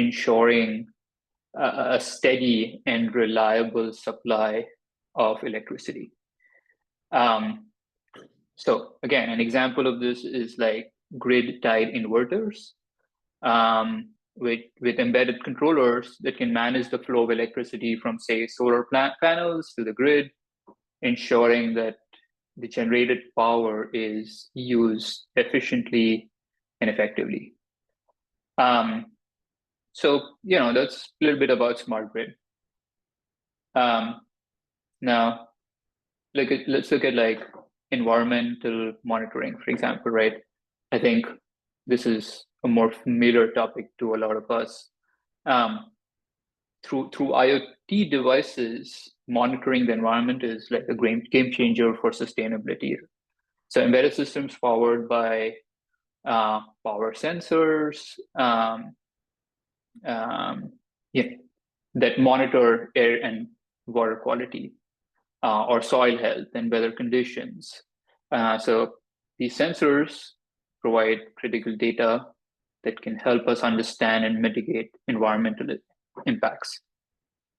ensuring a steady and reliable supply of electricity. So again, an example of this is like grid-tied inverters with embedded controllers that can manage the flow of electricity from, say, solar panels to the grid, ensuring that the generated power is used efficiently and effectively. So, that's a little bit about smart grid. Now, let's look at like environmental monitoring, for example, right? I think this is a more familiar topic to a lot of us. Through IoT devices, monitoring the environment is like a game changer for sustainability. So embedded systems powered by power sensors that monitor air and water quality or soil health and weather conditions. So these sensors provide critical data that can help us understand and mitigate environmental impacts.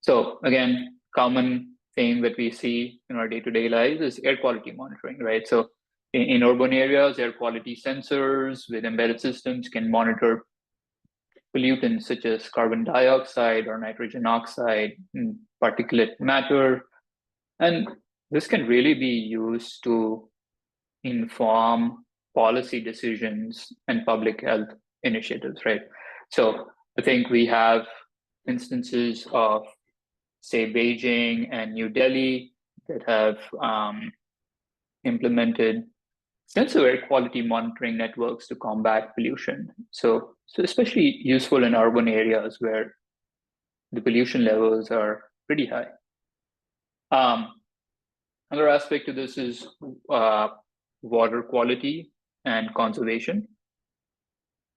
So again, common thing that we see in our day-to-day lives is air quality monitoring, right? So in urban areas, air quality sensors with embedded systems can monitor pollutants such as carbon dioxide or nitrogen oxide, particulate matter. And this can really be used to inform policy decisions and public health initiatives, right? So I think we have instances of, say, Beijing and New Delhi that have implemented sensor air quality monitoring networks to combat pollution. So especially useful in urban areas where the pollution levels are pretty high. Another aspect to this is water quality and conservation.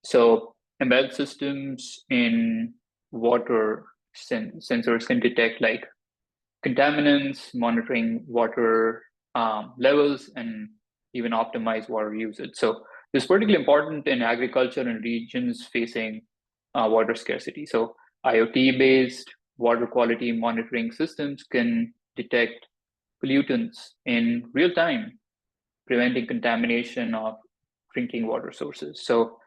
So embedded systems in water sensors can detect like contaminants, monitoring water levels, and even optimize water usage. So this is particularly important in agriculture and regions facing water scarcity. So IoT-based water quality monitoring systems can detect pollutants in real time, preventing contamination of drinking water sources. So,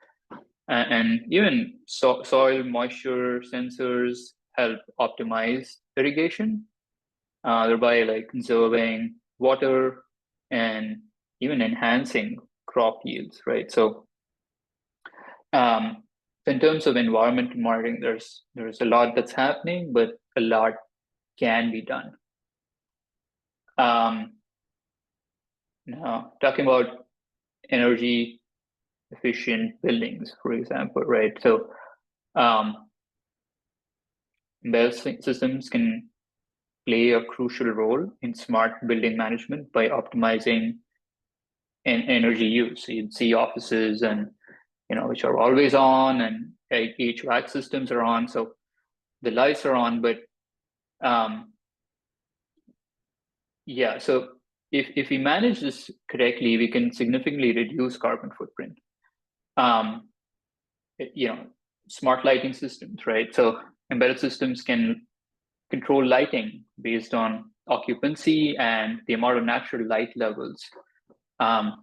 and even soil moisture sensors help optimize irrigation, thereby like conserving water and even enhancing crop yields, right? So, in terms of environmental monitoring, there's a lot that's happening, but a lot can be done. Now, talking about energy efficient buildings, for example, right? So, embedded systems can play a crucial role in smart building management by optimizing energy use. So you'd see offices and which are always on, and HVAC systems are on, so the lights are on. But so if we manage this correctly, we can significantly reduce carbon footprint. Smart lighting systems, right? So embedded systems can control lighting based on occupancy and the amount of natural light levels,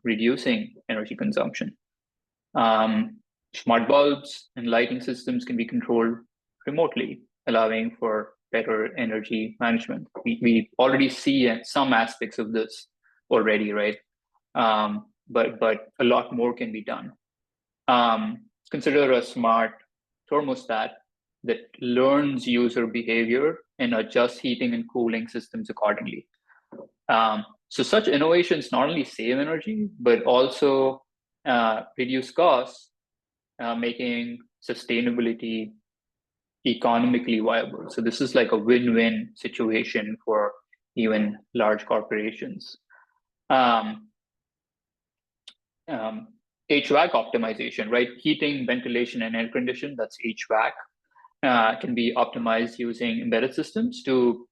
reducing energy consumption. Smart bulbs and lighting systems can be controlled remotely, allowing for better energy management. We already see some aspects of this already, right? But a lot more can be done. Consider a smart thermostat that learns user behavior and adjusts heating and cooling systems accordingly. So such innovations not only save energy, but also reduce costs, making sustainability economically viable. So this is like a win-win situation for even large corporations. HVAC optimization, right? Heating, ventilation, and air conditioning, that's HVAC, can be optimized using embedded systems to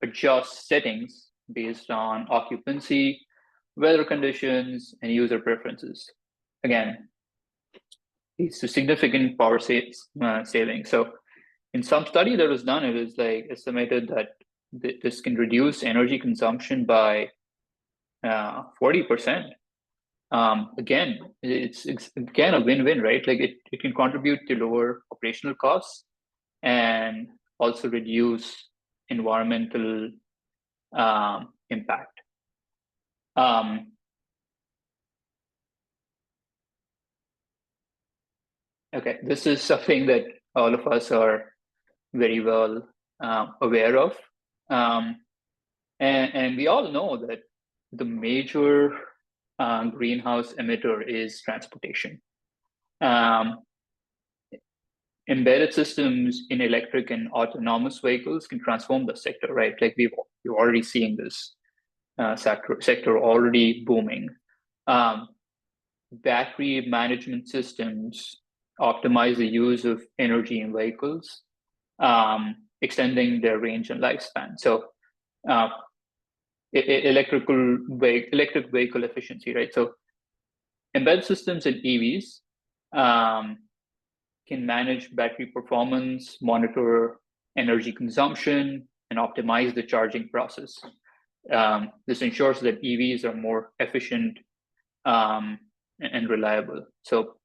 adjust settings based on occupancy, weather conditions, and user preferences. Again, leads to significant power savings. So in some study that was done, it was like estimated that this can reduce energy consumption by 40%. Again, it's again a win-win, right? Like it can contribute to lower operational costs and also reduce environmental impact. Okay, this is something that all of us are very well aware of. And we all know that the major greenhouse emitter is transportation. Embedded systems in electric and autonomous vehicles can transform the sector, right? Like we're already seeing this sector already booming. Battery management systems optimize the use of energy in vehicles, extending their range and lifespan. So electric vehicle efficiency, right? So embedded systems in EVs can manage battery performance, monitor energy consumption, and optimize the charging process. This ensures that EVs are more efficient and reliable. So,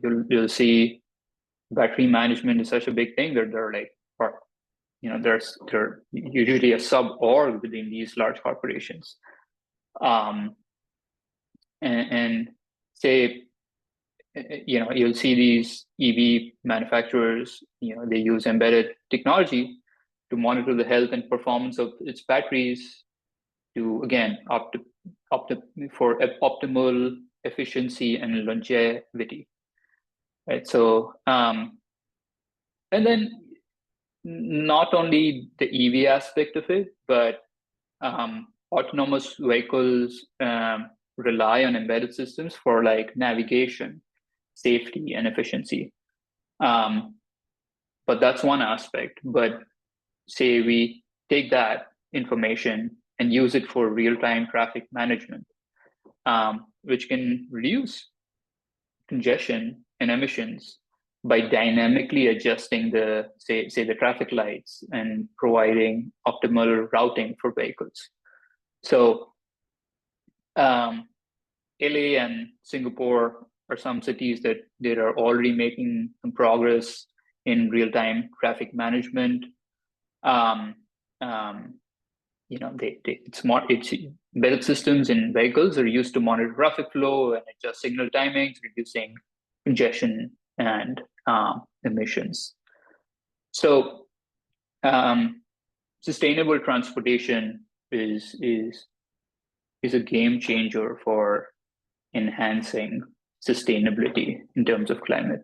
you'll see battery management is such a big thing that they're like, there's usually a sub-org within these large corporations. And say, you'll see these EV manufacturers, they use embedded technology to monitor the health and performance of its batteries to, again, for optimal efficiency and longevity, right? So, and then not only the EV aspect of it, but autonomous vehicles rely on embedded systems for like navigation, safety, and efficiency. But that's one aspect. But say we take that information and use it for real-time traffic management, which can reduce congestion and emissions by dynamically adjusting the traffic lights and providing optimal routing for vehicles. So LA and Singapore are some cities that are already making some progress in real-time traffic management. It's embedded systems in vehicles are used to monitor traffic flow and adjust signal timings, reducing congestion and emissions. So sustainable transportation is a game changer for enhancing sustainability in terms of climate.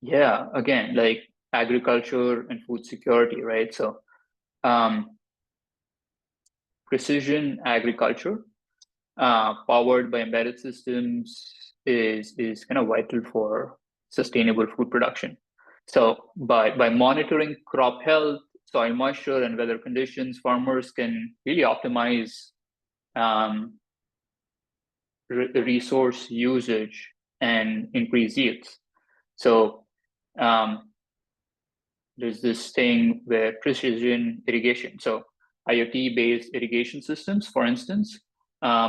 Yeah, again, like agriculture and food security, right? So precision agriculture powered by embedded systems is kind of vital for sustainable food production. So by monitoring crop health, soil moisture, and weather conditions, farmers can really optimize resource usage and increase yields. So there's this thing where precision irrigation. So IoT-based irrigation systems, for instance,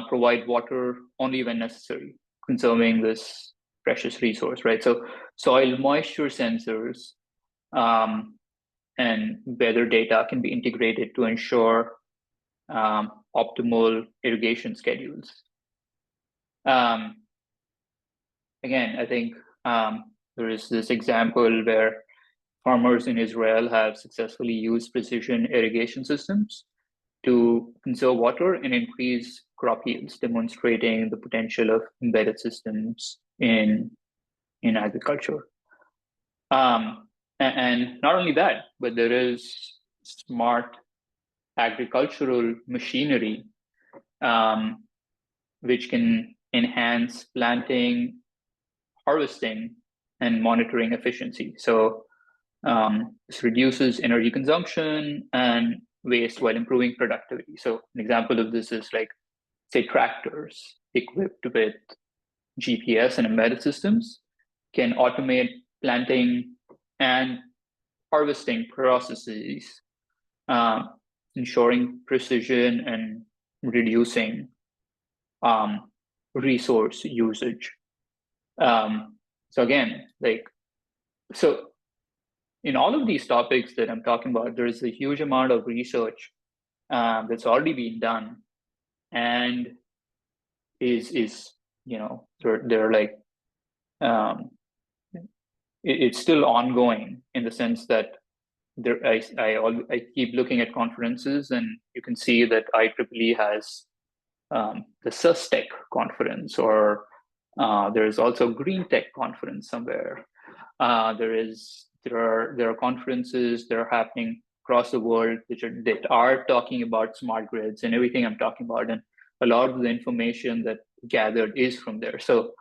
provide water only when necessary, conserving this precious resource, right? So soil moisture sensors and weather data can be integrated to ensure optimal irrigation schedules. Again, I think there is this example where farmers in Israel have successfully used precision irrigation systems to conserve water and increase crop yields, demonstrating the potential of embedded systems in agriculture. And not only that, but there is smart agricultural machinery which can enhance planting, harvesting, and monitoring efficiency. So this reduces energy consumption and waste while improving productivity. So an example of this is like say, tractors equipped with GPS and embedded systems can automate planting and harvesting processes, ensuring precision and reducing resource usage. So again, so in all of these topics that I'm talking about, there's a huge amount of research that's already been done, and is they're like it's still ongoing, in the sense that I keep looking at conferences, and you can see that IEEE has the SUSTech conference, or there's also GreenTech conference somewhere. There are conferences that are happening across the world that are talking about smart grids and everything I'm talking about, and a lot of the information that gathered is from there. So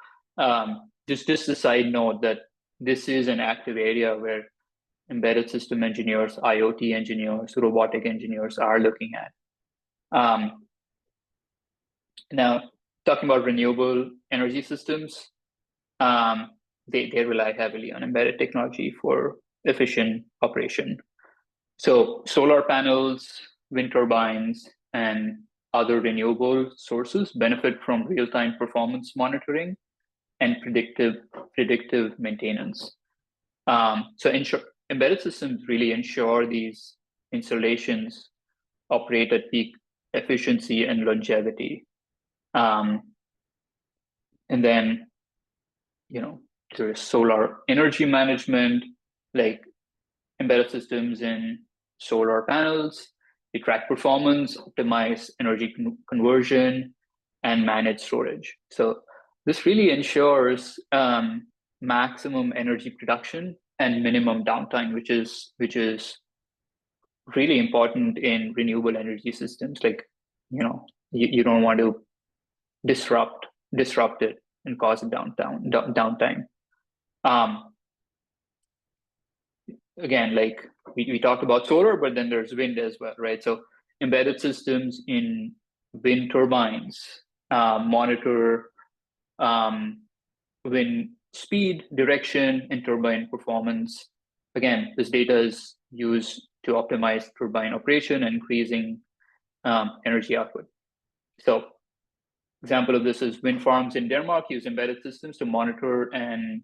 just a side note that this is an active area where embedded system engineers, IoT engineers, robotic engineers are looking at. Now, talking about renewable energy systems, they rely heavily on embedded technology for efficient operation. So solar panels, wind turbines, and other renewable sources benefit from real-time performance monitoring and predictive maintenance. So embedded systems really ensure these installations operate at peak efficiency and longevity. And then, there's solar energy management, like embedded systems in solar panels. They track performance, optimize energy conversion, and manage storage. So this really ensures maximum energy production and minimum downtime, which is really important in renewable energy systems. Like, you don't want to disrupt it and cause downtime. Again, like we talked about solar, but then there's wind as well, right? So embedded systems in wind turbines monitor wind speed, direction, and turbine performance. Again, this data is used to optimize turbine operation and increasing energy output. So example of this is wind farms in Denmark use embedded systems to monitor and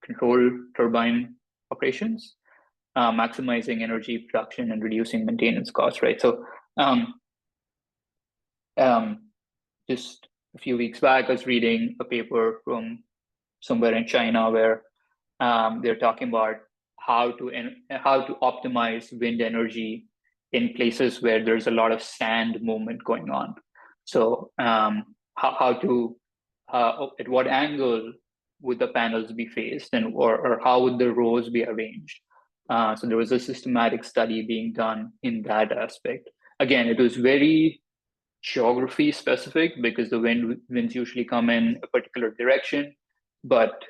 control turbine operations, maximizing energy production and reducing maintenance costs, right? So just a few weeks back, I was reading a paper from somewhere in China where they're talking about how to optimize wind energy in places where there's a lot of sand movement going on. So at what angle would the panels be faced, and or how would the rows be arranged? So there was a systematic study being done in that aspect. Again, it was very geography specific because the winds usually come in a particular direction, but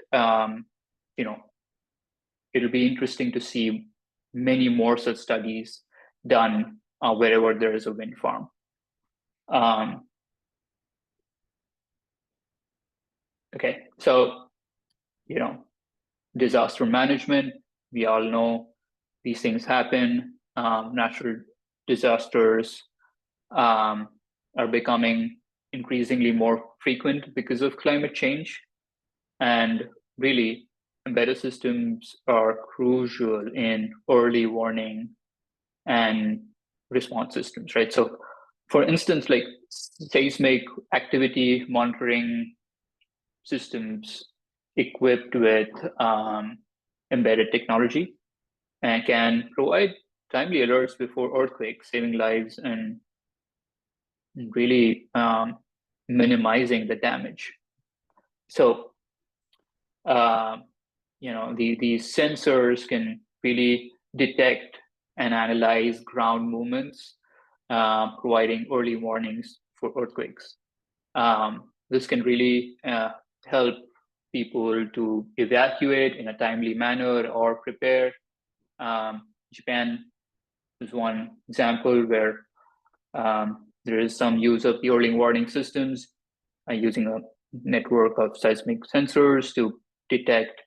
it'll be interesting to see many more such studies done wherever there is a wind farm. Okay, so disaster management, we all know these things happen. Natural disasters are becoming increasingly more frequent because of climate change. And really, embedded systems are crucial in early warning and response systems, right? So for instance, like seismic activity monitoring systems equipped with embedded technology and can provide timely alerts before earthquakes, saving lives and really minimizing the damage. So, these sensors can really detect and analyze ground movements, providing early warnings for earthquakes. This can really help people to evacuate in a timely manner or prepare. Japan is one example where There is some use of the early warning systems using a network of seismic sensors to detect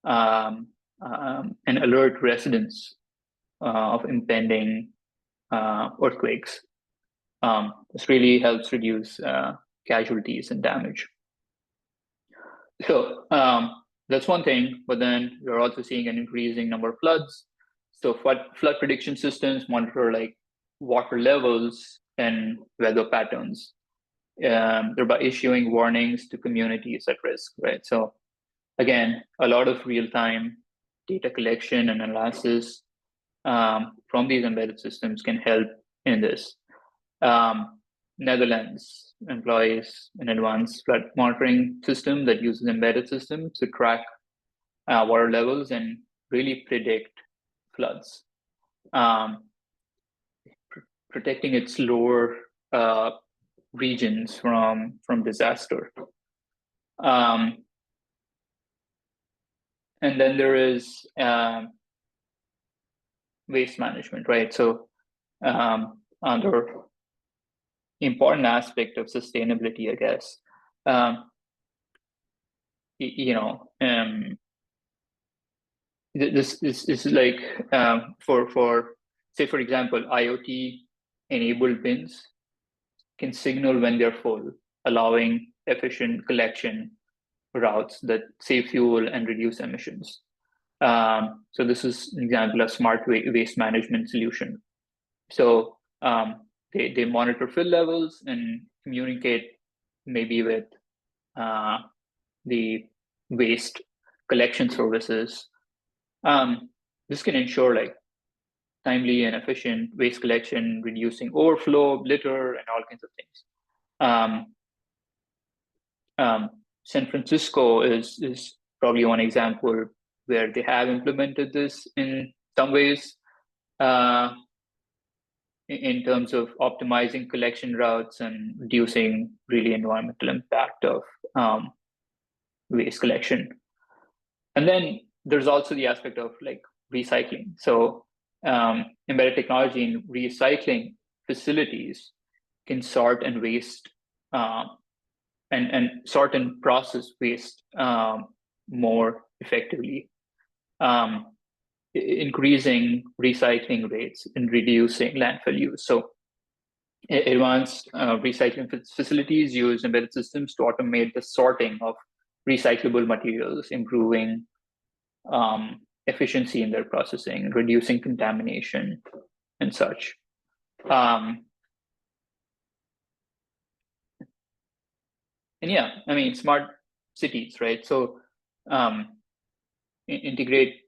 and alert residents of impending earthquakes. This really helps reduce casualties and damage. So that's one thing, but then we're also seeing an increasing number of floods. So flood prediction systems monitor like water levels and weather patterns, thereby issuing warnings to communities at risk, right? So again, a lot of real-time data collection and analysis from these embedded systems can help in this. Netherlands employs an advanced flood monitoring system that uses embedded systems to track water levels and really predict floods, protecting its lower regions from disaster. And then there is waste management, right? So under important aspect of sustainability, I guess, this is like for say, for example, IoT enabled bins can signal when they're full, allowing efficient collection routes that save fuel and reduce emissions. So this is an example of smart waste management solution. So they monitor fill levels and communicate maybe with the waste collection services. This can ensure like timely and efficient waste collection, reducing overflow, litter, and all kinds of things. San Francisco is probably one example where they have implemented this in some ways, in terms of optimizing collection routes and reducing really environmental impact of waste collection. And then there's also the aspect of like recycling. So embedded technology in recycling facilities can sort and waste and sort and process waste more effectively, increasing recycling rates and reducing landfill use. So advanced recycling facilities use embedded systems to automate the sorting of recyclable materials, improving efficiency in their processing, reducing contamination and such. And yeah, I mean, smart cities, right? So integrate,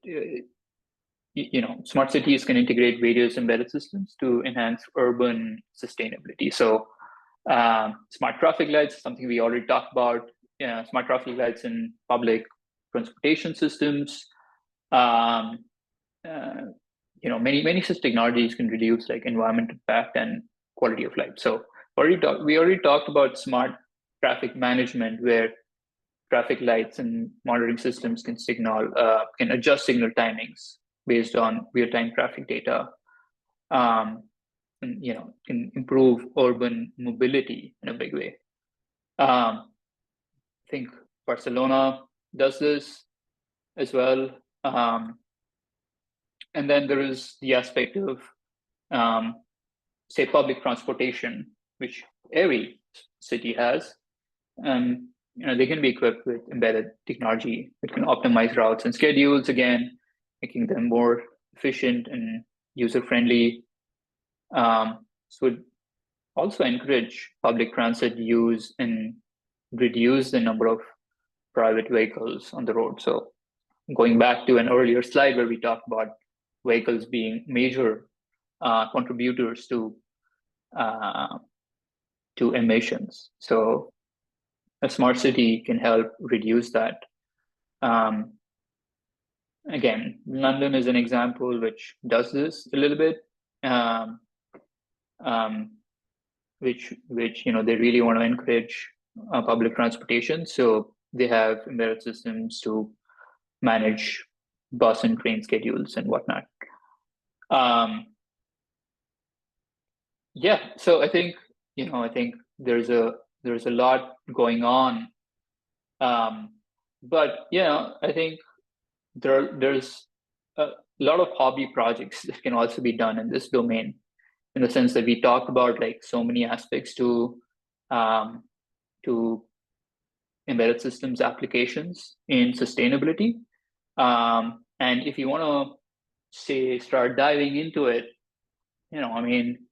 smart cities can integrate various embedded systems to enhance urban sustainability. So smart traffic lights, something we already talked about. Smart traffic lights in public transportation systems. Many such technologies can reduce like environmental impact and quality of life. So we already talked about smart traffic management, where traffic lights and monitoring systems can adjust signal timings based on real-time traffic data, and can improve urban mobility in a big way. I think Barcelona does this as well. And then there is the aspect of, say, public transportation, which every city has. They can be equipped with embedded technology that can optimize routes and schedules, again, making them more efficient and user-friendly. So it also encourage public transit use and reduce the number of private vehicles on the road. So going back to an earlier slide where we talked about vehicles being major contributors to emissions. So a smart city can help reduce that. Again, London is an example which does this a little bit, which they really want to encourage public transportation. So they have embedded systems to manage bus and train schedules and whatnot. Yeah, so I think I think there's a lot going on. But I think there's a lot of hobby projects that can also be done in this domain, in the sense that we talked about like so many aspects um, to embedded systems applications in sustainability. And if you want to start diving into it, I mean,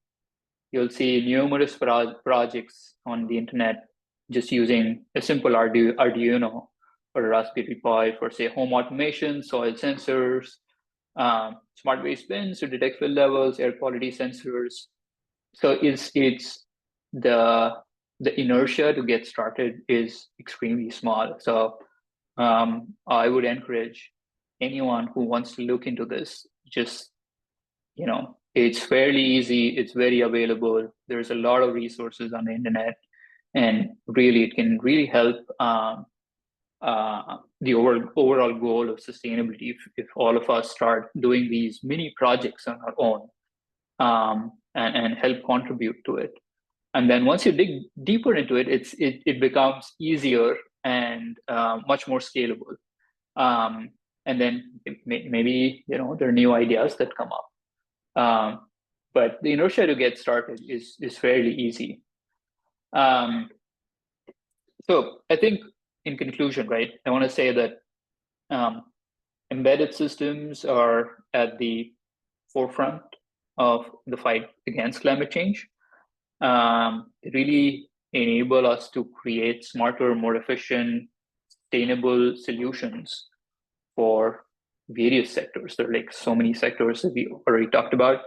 you'll see numerous projects on the internet just using a simple Arduino or a Raspberry Pi for, say, home automation, soil sensors, smart waste bins to detect fill levels, air quality sensors. So it's the inertia to get started is extremely small. So I would encourage anyone who wants to look into this, just, it's fairly easy, it's very available. There's a lot of resources on the internet, and really it can really help the overall goal of sustainability if all of us start doing these mini projects on our own, and help contribute to it. And then once you dig deeper into it, it becomes easier and much more scalable. And then maybe there are new ideas that come up. But the inertia to get started is fairly easy. So I think in conclusion, right, I want to say that embedded systems are at the forefront of the fight against climate change. They really enable us to create smarter, more efficient, sustainable solutions for various sectors. There are like so many sectors that we already talked about.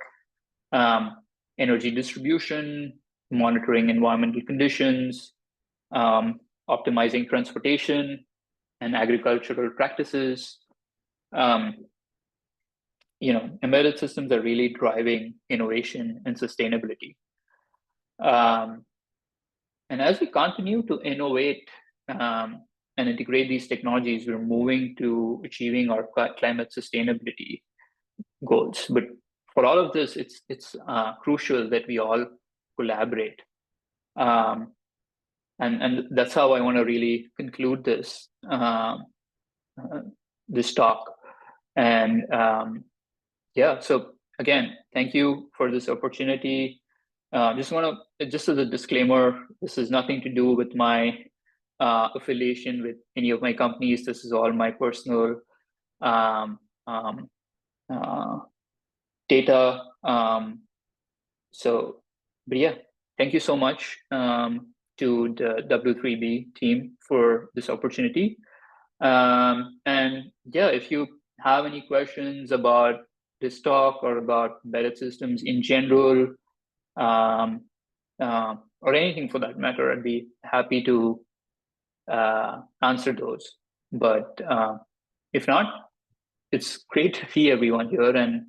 Energy distribution, monitoring environmental conditions, optimizing transportation and agricultural practices. Embedded systems are really driving innovation and sustainability. And as we continue to innovate and integrate these technologies, we're moving to achieving our climate sustainability goals. But for all of this, it's crucial that we all collaborate. And that's how I want to really conclude this this talk. And so again, thank you for this opportunity. Just as a disclaimer, this has nothing to do with my affiliation with any of my companies. This is all my personal data. But yeah, thank you so much to the W3B team for this opportunity. And yeah, if you have any questions about this talk or about embedded systems in general, or anything for that matter, I'd be happy to answer those. But if not, it's great to see everyone here, and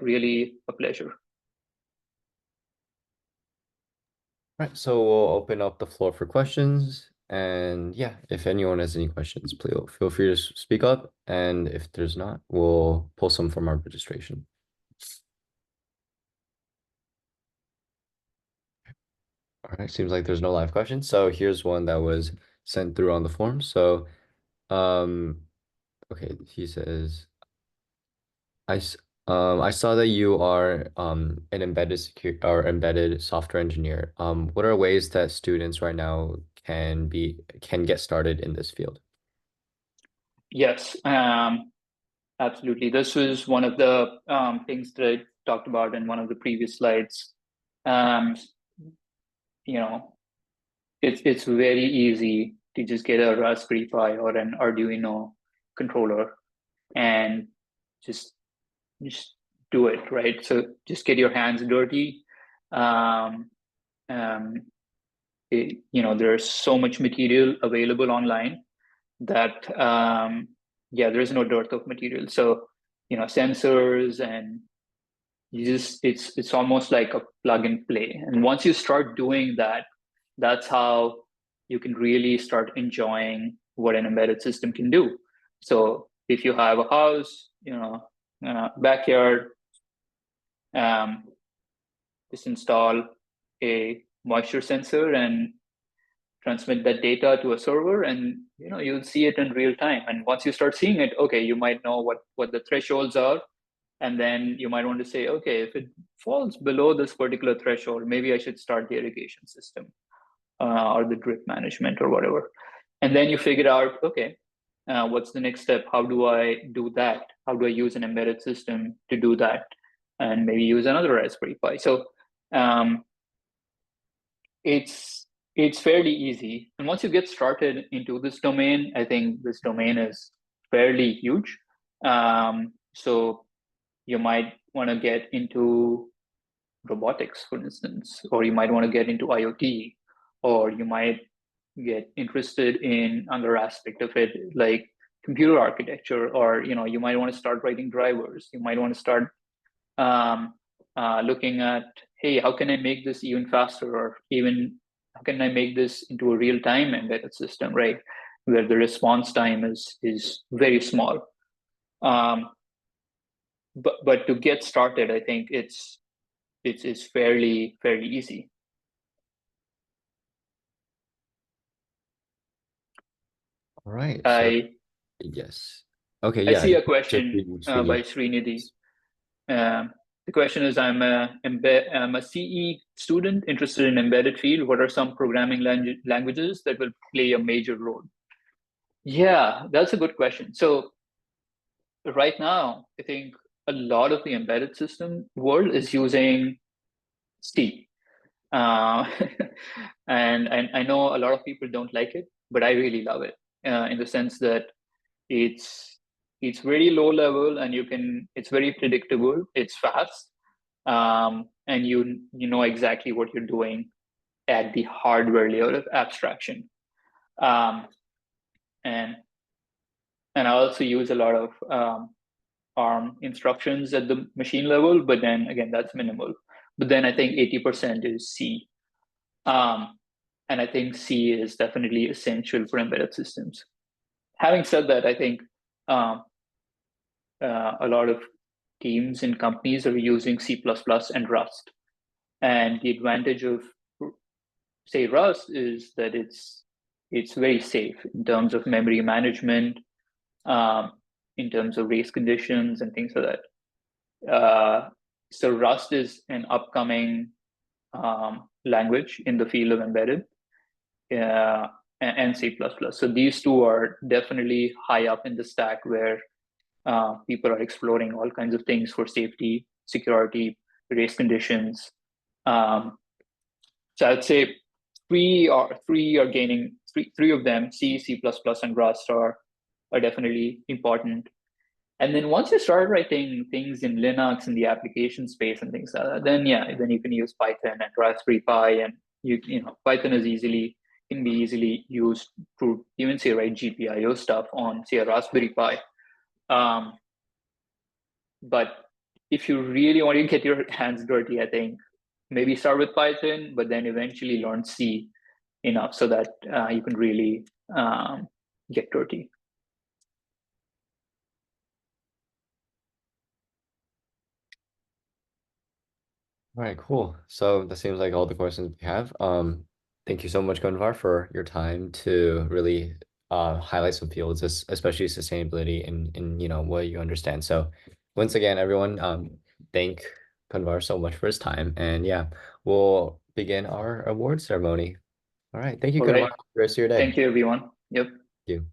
really a pleasure. All right, so we'll open up the floor for questions. And yeah, if anyone has any questions, please feel free to speak up. And if there's not, we'll pull some from our registration. All right, seems like there's no live questions. So here's one that was sent through on the form. So, okay, he says, I saw that you are an embedded software engineer. What are ways that students right now can get started in this field? Yes, absolutely. This was one of the things that I talked about in one of the previous slides. It's very easy to just get a Raspberry Pi or an Arduino controller and just do it, right? So just get your hands dirty. There's so much material available online that there's no dearth of material. So sensors, and it's almost like a plug and play. And once you start doing that, that's how you can really start enjoying what an embedded system can do. So if you have a house, backyard, just install a moisture sensor and transmit that data to a server, and you'll see it in real time. And once you start seeing it, okay, you might know what the thresholds are, and then you might want to say, okay, if it falls below this particular threshold, maybe I should start the irrigation system or the drip management or whatever. And then you figure out, okay, what's the next step? How do I do that? How do I use an embedded system to do that? And maybe use another Raspberry Pi. So it's fairly easy. And once you get started into this domain, I think this domain is fairly huge. So you might want to get into robotics, for instance, or you might want to get into IoT, or you might get interested in another aspect of it, like computer architecture, or you might want to start writing drivers. You might want to start looking at, hey, how can I make this even faster, or even how can I make this into a real-time embedded system, right, where the response time is very small. But to get started, I think it's fairly easy. All right. Yes. Okay. I Yeah. see a question by Srinidhi. The question is, I'm a CE student interested in embedded field. What are some programming languages that will play a major role? Yeah, that's a good question. So right now, I think a lot of the embedded system world is using C. And I know a lot of people don't like it, but I really love it in the sense that it's very low level, and it's very predictable, it's fast, and you know exactly what you're doing at the hardware layer of abstraction. And I also use a lot of ARM instructions at the machine level, but then again, that's minimal. But then I think 80% is C. And I think C is definitely essential for embedded systems. Having said that, I think a lot of teams and companies are using C++ and Rust. And the advantage of, say, Rust is that it's very safe in terms of memory management, in terms of race conditions and things like that. So Rust is an upcoming language in the field of embedded, and C++. So these two are definitely high up in the stack, where people are exploring all kinds of things for safety, security, race conditions. So I'd say three of them, C, C++, and Rust are definitely important. And then once you start writing things in Linux in the application space and things like that, then you can use Python and Raspberry Pi, and Python can be easily used to even say write GPIO stuff on, say, a Raspberry Pi. But if you really want to get your hands dirty, I think maybe start with Python, but then eventually learn C enough so that you can really get dirty. All right, cool. So that seems like all the questions we have. Thank you so much, Kunvar, for your time to really highlight some fields, especially sustainability in what you understand. So once again, everyone, thank Kunvar so much for his time. And yeah, we'll begin our award ceremony. All right. Thank you, All Kunvar, right. for the rest of your day. Thank you, everyone. Yep. Thank you.